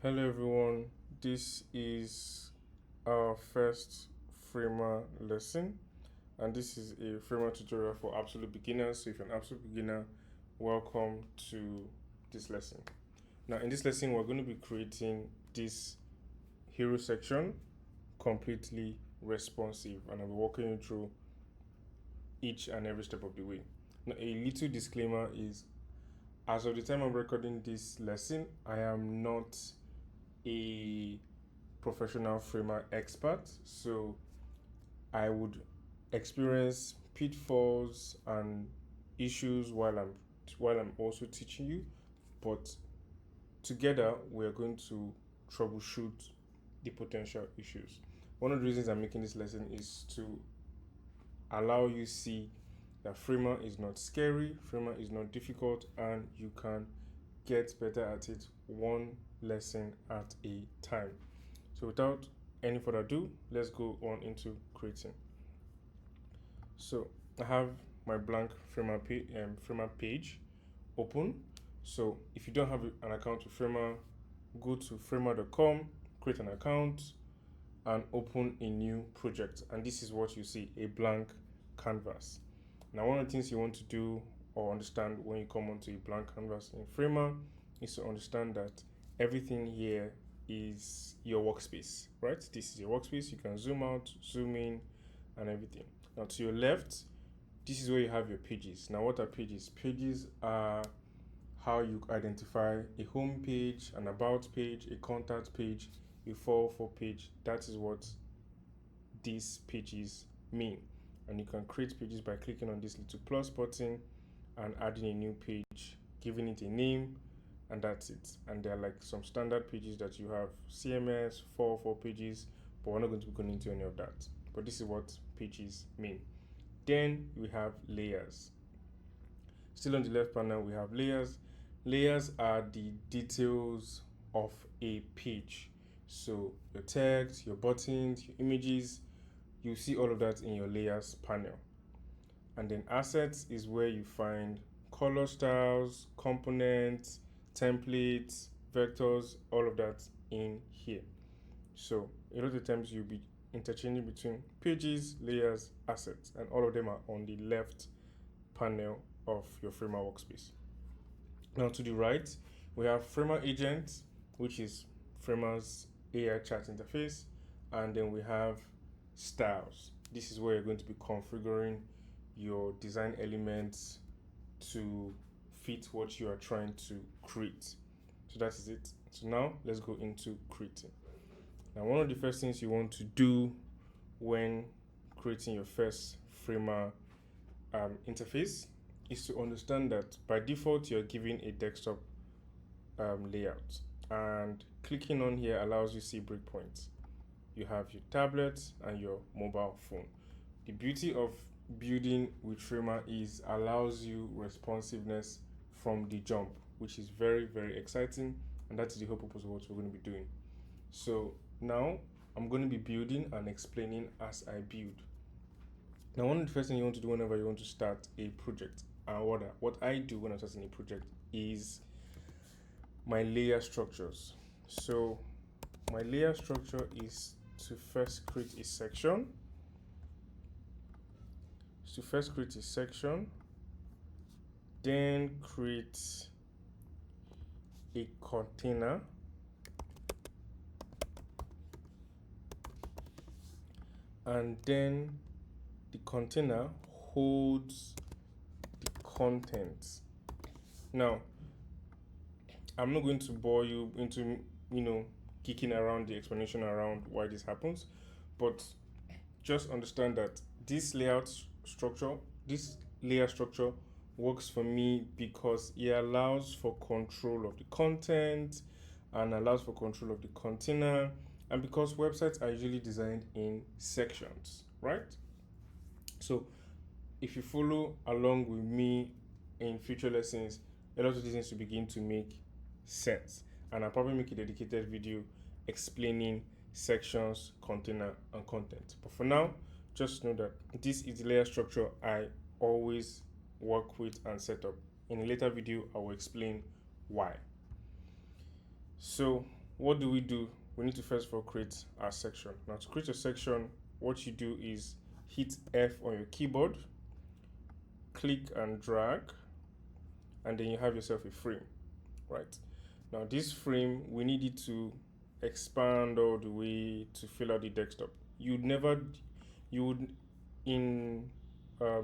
Hello everyone, this is our first Framer lesson, and this is a Framer tutorial for absolute beginners. So if you're an absolute beginner, welcome to this lesson. Now in this lesson, we're going to be creating this hero section completely responsive, and I'll be walking you through each and every step of the way. Now a little disclaimer is, as of the time I'm recording this lesson, I am not a professional framer expert, so I would experience pitfalls and issues while I'm also teaching you, but together we are going to troubleshoot the potential issues. One of the reasons I'm making this lesson is to allow you see that framer is not scary, framer is not difficult, and you can get better at it one lesson at a time. So without any further ado, let's go on into creating. So I have my blank framer page open. So if you don't have an account with Framer, go to framer.com, create an account, and open a new project. And this is what you see, a blank canvas. Now, one of the things you want to do or understand when you come onto a blank canvas in Framer is to understand that everything here is your workspace, right? This is your workspace. You can zoom out, zoom in, and everything. Now, to your left, this is where you have your pages. Now, what are pages? Pages are how you identify a home page, an about page, a contact page, a 404 page. That is what these pages mean. And you can create pages by clicking on this little plus button and adding a new page, giving it a name, and that's it. And there are like some standard pages that you have, CMS, 404 pages, but we're not going to be going into any of that. But this is what pages mean. Then we have layers. Still on the left panel, we have layers. Layers are the details of a page. So your text, your buttons, your images, you see all of that in your layers panel. And then assets is where you find color styles, components, templates, vectors, all of that in here. So a lot of times you'll be interchanging between pages, layers, assets, and all of them are on the left panel of your Framer workspace. Now to the right, we have Framer Agent, which is Framer's AI chat interface, and then we have styles. This is where you're going to be configuring your design elements to fit what you are trying to create. So that is it. So now let's go into creating. Now, one of the first things you want to do when creating your first Framer interface is to understand that by default you're given a desktop layout, and clicking on here allows you to see breakpoints. You have your tablet and your mobile phone. The beauty of building with Framer is allows you responsiveness from the jump, which is very, very exciting, and that is the whole purpose of what we're going to be doing. So now I'm going to be building and explaining as I build. Now, one of the first things you want to do whenever you want to start a project, and what I do when I'm starting a project is my layer structures. So my layer structure is to first create a section. Then create a container, and then the container holds the contents. Now, I'm not going to bore you into, geeking around the explanation around why this happens, but just understand that this layer structure works for me because it allows for control of the content and allows for control of the container, and because websites are usually designed in sections, right? So if you follow along with me in future lessons, a lot of these things will begin to make sense, and I'll probably make a dedicated video explaining sections, container, and content. But for now, just know that this is the layer structure I always work with and set up. In a later video, I will explain why. So what do? We need to first of all create our section. Now to create a section, what you do is hit F on your keyboard, click and drag, and then you have yourself a frame, right? Now this frame, we need it to expand all the way to fill out the desktop. You would, in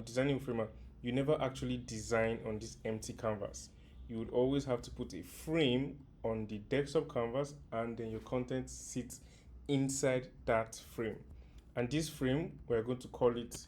designing Framer, you never actually design on this empty canvas. You would always have to put a frame on the desktop canvas, and then your content sits inside that frame. And this frame, we're going to call it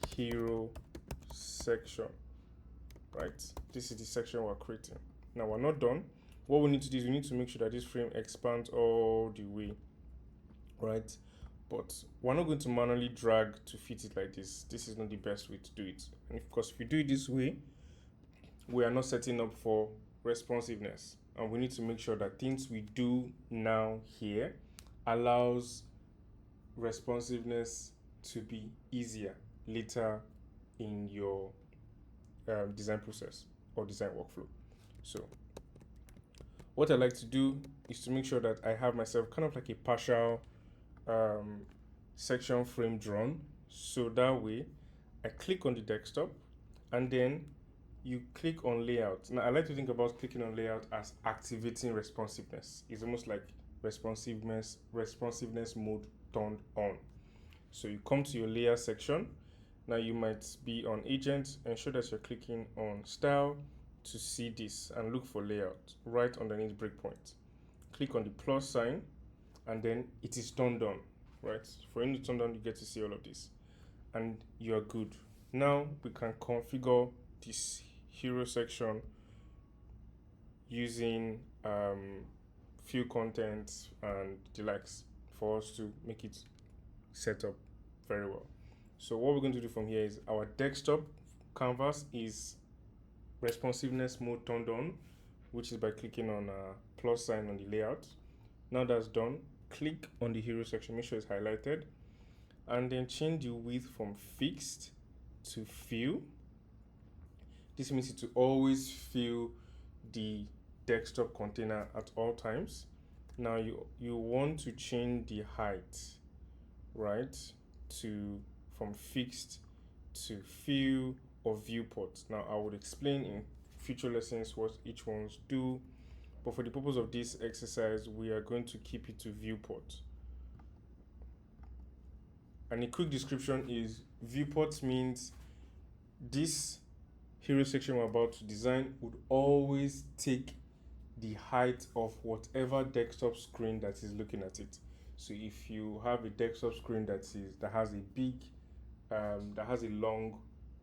hero section, right? This is the section we're creating. Now we're not done. What we need to do is we need to make sure that this frame expands all the way, right? But we're not going to manually drag to fit it like this. This is not the best way to do it. And of course, if we do it this way, we are not setting up for responsiveness. And we need to make sure that things we do now here allows responsiveness to be easier later in your design process or design workflow. So what I like to do is to make sure that I have myself kind of like a partial section frame drawn. So that way I click on the desktop and then you click on layout. Now I like to think about clicking on layout as activating responsiveness. It's almost like responsiveness mode turned on. So you come to your layer section. Now you might be on agent, ensure that you're clicking on style to see this and look for layout right underneath breakpoint. Click on the plus sign and then it is turned on, right? For you to turn on, you get to see all of this and you're good. Now we can configure this hero section using few contents and the likes for us to make it set up very well. So what we're going to do from here is our desktop canvas is responsiveness mode turned on, which is by clicking on plus sign on the layout. Now that's done, click on the hero section, make sure it's highlighted, and then change the width from fixed to fill. This means to always fill the desktop container at all times. Now you want to change the height, right, to from fixed to fill or viewport. Now I would explain in future lessons what each ones do, but for the purpose of this exercise we are going to keep it to viewport. And a quick description is viewport means this hero section we're about to design would always take the height of whatever desktop screen that is looking at it. So if you have a desktop screen that has a big that has a long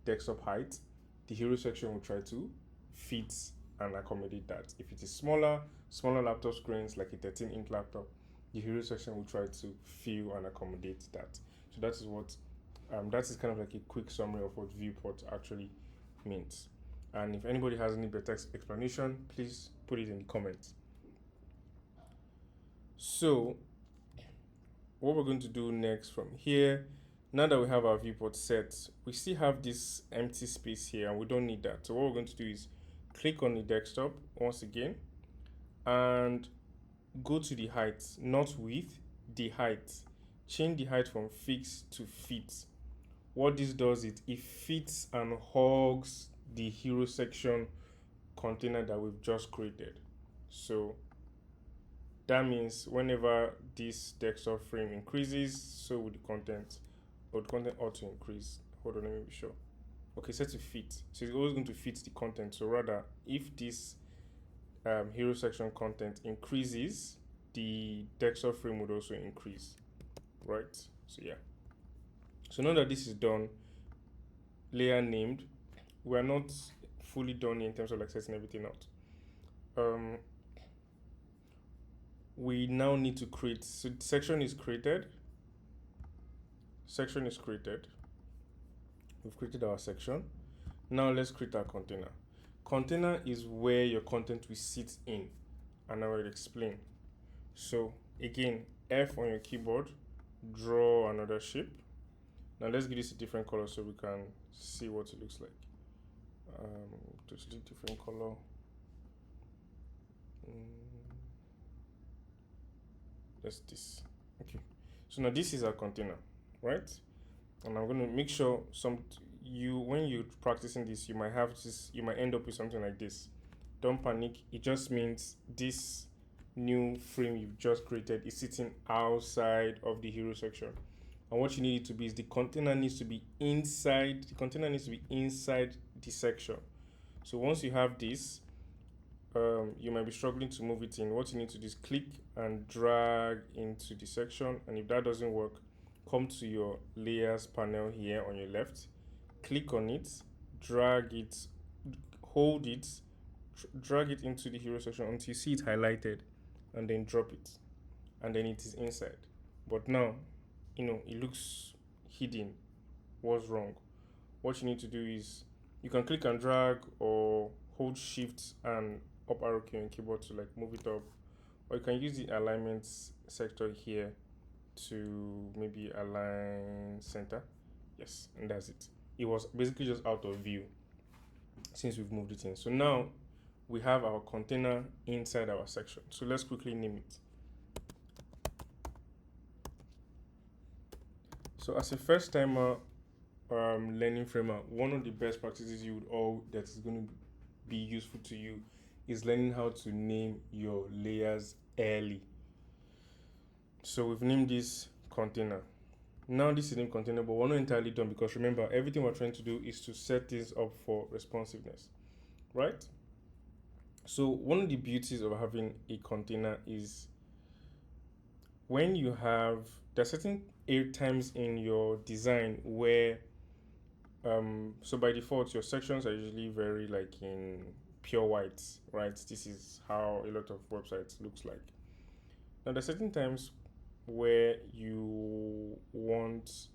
desktop height, the hero section will try to fit and accommodate that. If it is smaller laptop screens like a 13-inch laptop, the hero section will try to fill and accommodate that. So that is what that is kind of like a quick summary of what viewport actually means. And if anybody has any better explanation, please put it in the comments. So what we're going to do next from here, now that we have our viewport set, we still have this empty space here and we don't need that. So what we're going to do is click on the desktop once again and go to the height, not width, the height. Change the height from fixed to fit. What this does is it fits and hugs the hero section container that we've just created. So that means whenever this desktop frame increases, so will the content, or the content ought to increase. Hold on, let me be sure. Okay, set to fit. So it's always going to fit the content. So rather, if this hero section content increases, the desktop frame would also increase, right? So yeah. So now that this is done, layer named, we're not fully done in terms of like setting everything out. We now need to create, so section is created. We've created our section. Now let's create our container. Container is where your content will sit in, and I will explain. So again, F on your keyboard, draw another shape. Now let's give this a different color so we can see what it looks like. Totally different color. That's this. Okay. So now this is our container, right? And I'm going to make sure when you're practicing this, you might end up with something like this. Don't panic. It just means this new frame you've just created is sitting outside of the hero section. And what you need it to be is the container needs to be inside the section. So once you have this, you might be struggling to move it in. What you need to do is click and drag into the section, and if that doesn't work, come to your layers panel here on your left, click on it, drag it, hold it, drag it into the hero section until you see it highlighted, and then drop it, and then it is inside. But now, it looks hidden. What's wrong? What you need to do is you can click and drag or hold shift and up arrow key on keyboard to like move it up, or you can use the alignment sector here to maybe align center. Yes, and that's it. It was basically just out of view since we've moved it in. So now we have our container inside our section. So let's quickly name it. So as a first timer learning Framer, one of the best practices that is going to be useful to you is learning how to name your layers early. So we've named this container. Now this is named container, but we're not entirely done, because remember, everything we're trying to do is to set this up for responsiveness, right? So one of the beauties of having a container is when you have, there are certain times in your design where so by default your sections are usually very like in pure white, right? This is how a lot of websites looks like. Now there are certain times where you want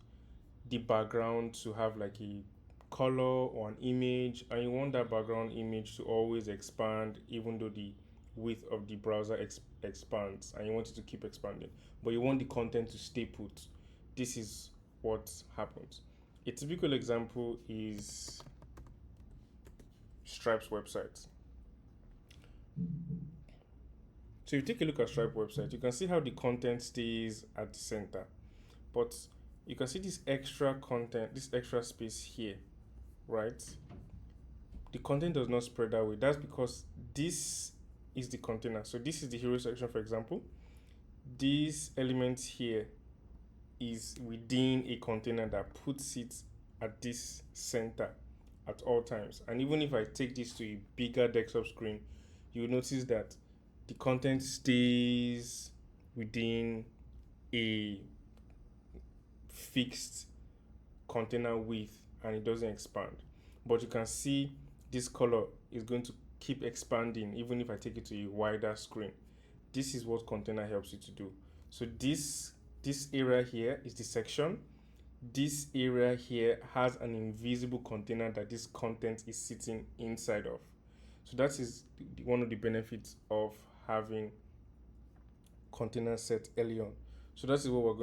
the background to have like a color or an image, and you want that background image to always expand even though the width of the browser expands, and you want it to keep expanding, but you want the content to stay put. This is what happens. A typical example is Stripe's website. So if you take a look at Stripe website, you can see how the content stays at the center, but you can see this extra content, this extra space here, right? The content does not spread that way. That's because this is the container. So this is the hero section, for example. This element here is within a container that puts it at this center at all times. And even if I take this to a bigger desktop screen, you'll notice that the content stays within a fixed container width and it doesn't expand. But you can see this color is going to keep expanding even if I take it to a wider screen. This is what container helps you to do. So this area here is the section. This area here has an invisible container that this content is sitting inside of. So that is one of the benefits of having container set early on. So that is what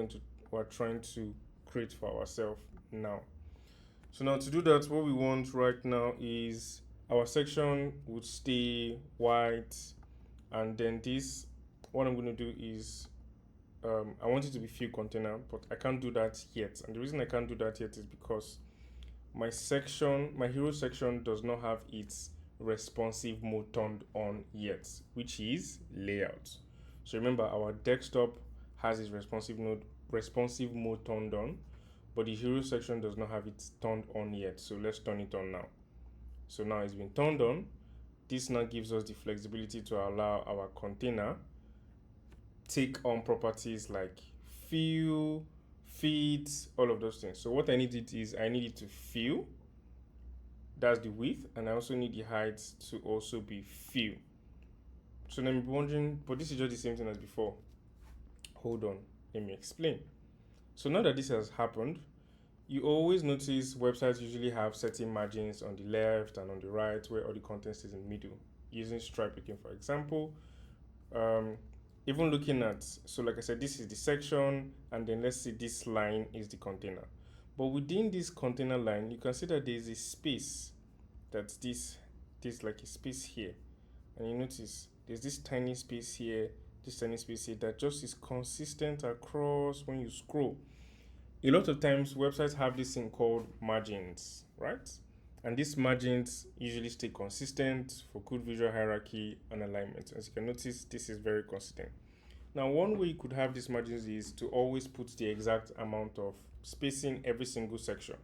we're trying to create for ourselves now. So now to do that, what we want right now is our section would stay white, and then this, what I'm going to do is I want it to be fill container, but I can't do that yet. And the reason I can't do that yet is because my hero section does not have its responsive mode turned on yet, which is layout. So remember, our desktop has its responsive mode turned on, but the hero section does not have it turned on yet. So let's turn it on now. So now it's been turned on. This now gives us the flexibility to allow our container take on properties like fill, fit, all of those things. So what I need it to fill. That's the width, and I also need the height to also be fill. So then you're wondering, but this is just the same thing as before. Hold on, let me explain. So now that this has happened, you always notice websites usually have certain margins on the left and on the right where all the content is in the middle. Using Stripe looking, for example, even looking at, so like I said, this is the section, and then let's say this line is the container. But within this container line, you can see that there's a space. That's this like a space here. And you notice there's this tiny space here, this tiny space here that just is consistent across when you scroll. A lot of times websites have this thing called margins, right? And these margins usually stay consistent for good visual hierarchy and alignment. As you can notice, this is very consistent. Now, one way you could have these margins is to always put the exact amount of spacing every single section,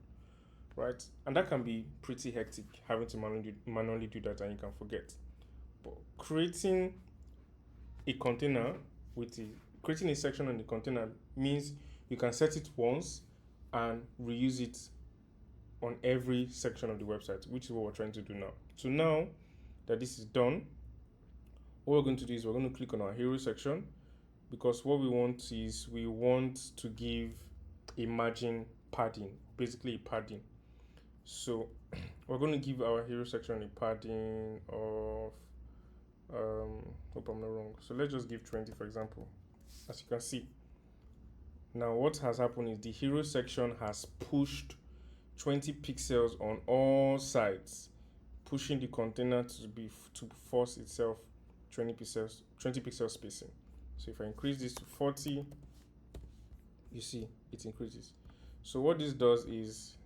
right? And that can be pretty hectic, having to manually do that, and you can forget. But a container with a creating a section on the container means you can set it once and reuse it on every section of the website, which is what we're trying to do now. So now that this is done, what we're going to do is we're going to click on our hero section, because what we want is we want to give a margin padding, basically a padding. So we're going to give our hero section a padding of hope I'm not wrong. So let's just give 20, for example. As you can see, now what has happened is the hero section has pushed 20 pixels on all sides, pushing the container to force itself 20 pixels spacing. So if I increase this to 40, you see it increases. So what this does is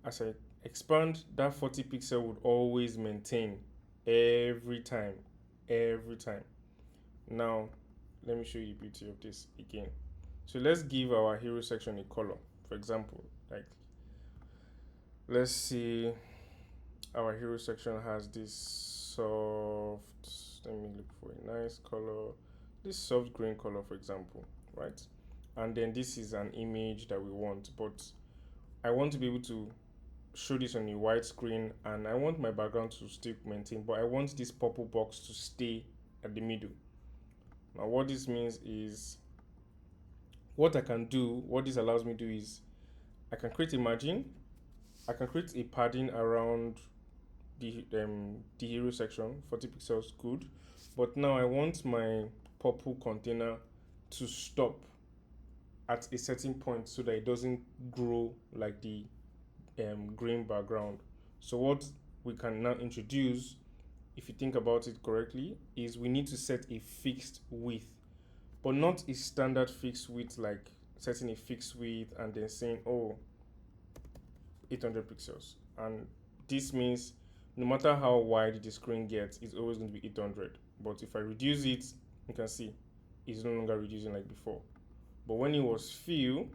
as I expand, that 40 pixel would always maintain every time. Now let me show you the beauty of this again. So let's give our hero section a color. For example, like let's see, our hero section has this soft, let me look for a nice color, this soft green color, for example, right? And then this is an image that we want, but I want to be able to show this on a white screen, and I want my background to still maintain, but I want this purple box to stay at the middle. Now what this means is, what this allows me to do is I can create a margin, I can create a padding around the hero section, 40 pixels, good. But now I want my purple container to stop at a certain point so that it doesn't grow like the green background. So what we can now introduce, if you think about it correctly, is we need to set a fixed width, but not a standard fixed width, like setting a fixed width and then saying, oh, 800 pixels. And this means no matter how wide the screen gets, it's always going to be 800. But if I reduce it, you can see it's no longer reducing like before. But when it was fill,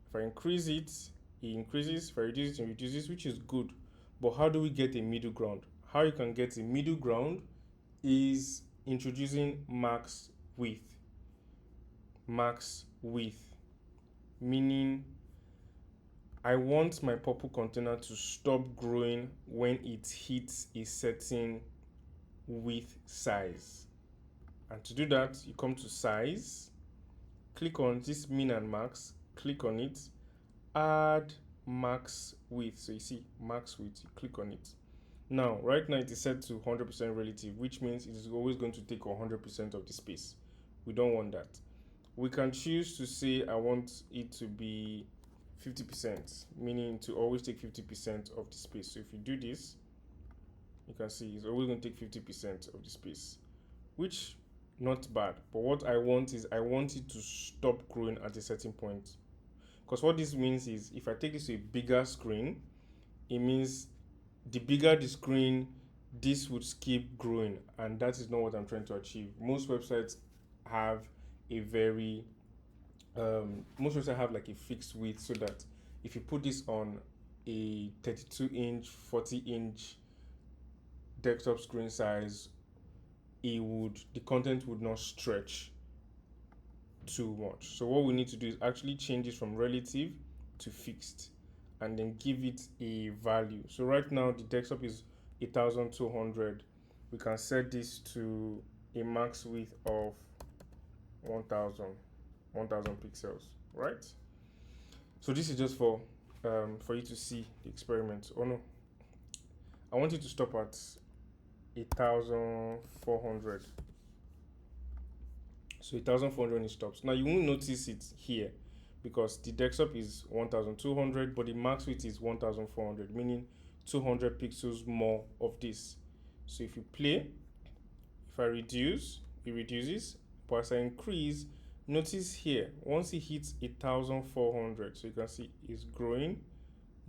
if I increase it, it increases. If I reduce it, it reduces, which is good. But how do we get a middle ground? How you can get a middle ground is introducing max width. Max width, meaning I want my purple container to stop growing when it hits a certain width size. And to do that, you come to size, click on this min and max, click on it, add max width. So you see max width, you click on it. Now, right now it is set to 100% relative, which means it is always going to take 100% of the space. We don't want that. We can choose to say I want it to be 50%, meaning to always take 50% of the space. So if you do this, you can see it's always going to take 50% of the space, which not bad. But what I want is I want it to stop growing at a certain point. Because what this means is if I take this to a bigger screen, it means the bigger the screen, this would keep growing, and that is not what I'm trying to achieve. Most websites have like a fixed width, so that if you put this on a 32-inch, 40-inch desktop screen size, the content would not stretch too much. So what we need to do is actually change this from relative to fixed and then give it a value. So right now the desktop is 1200. We can set this to a max width of 1000 pixels, right? So this is just for you to see the experiment. Oh no, I want you to stop at 1400. So 1400 when it stops. Now you won't notice it here because the desktop is 1200, but the max width is 1400, meaning 200 pixels more of this. So if you play, if I reduce, it reduces, but as I increase, notice here, once it hits 1400, so you can see it's growing,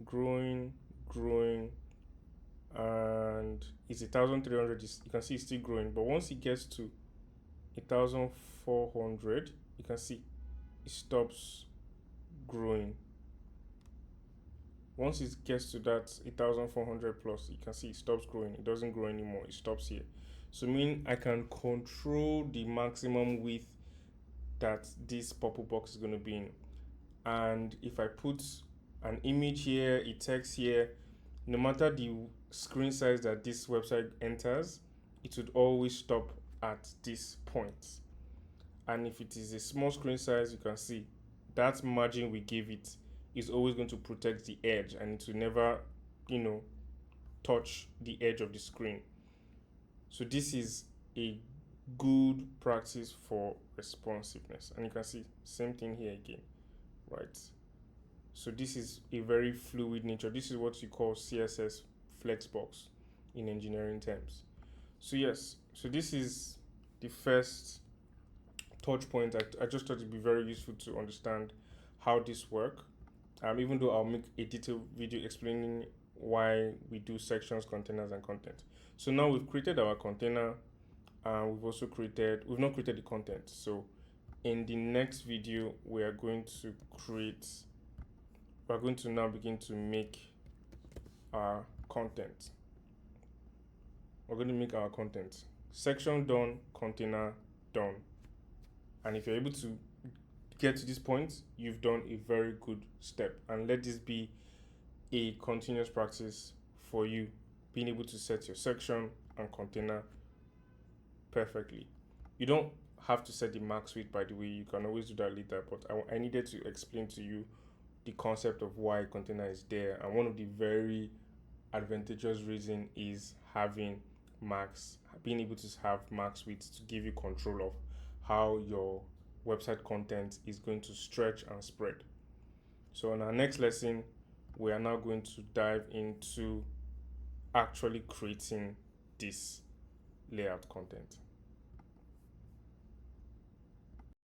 growing, growing, and it's 1300. You can see it's still growing, but once it gets to 1400, you can see it stops growing. Once it gets to that 1400 plus, you can see it stops growing. It doesn't grow anymore. It stops here. So mean I can control the maximum width that this purple box is going to be in. And if I put an image here, a text here, no matter the screen size that this website enters, it would always stop at this point. And if it is a small screen size, you can see that margin we gave it is always going to protect the edge, and it will never, touch the edge of the screen. So this is a good practice for responsiveness. And you can see same thing here again, right? So this is a very fluid nature. This is what you call CSS flexbox in engineering terms. So yes, so this is the first touch point. I just thought it'd be very useful to understand how this works. Even though I'll make a detailed video explaining why we do sections, containers, and content. So now we've created our container, and we've not created the content. So in the next video, we're going to now begin to make our content. We're going to make our content. Section done, container done. And if you're able to get to this point, you've done a very good step. And let this be a continuous practice for you, being able to set your section and container perfectly. You don't have to set the max width, by the way. You can always do that later, but I needed to explain to you the concept of why container is there. And one of the very advantageous reason is being able to have max width to give you control of how your website content is going to stretch and spread. So in our next lesson, we are now going to dive into actually creating this layout content.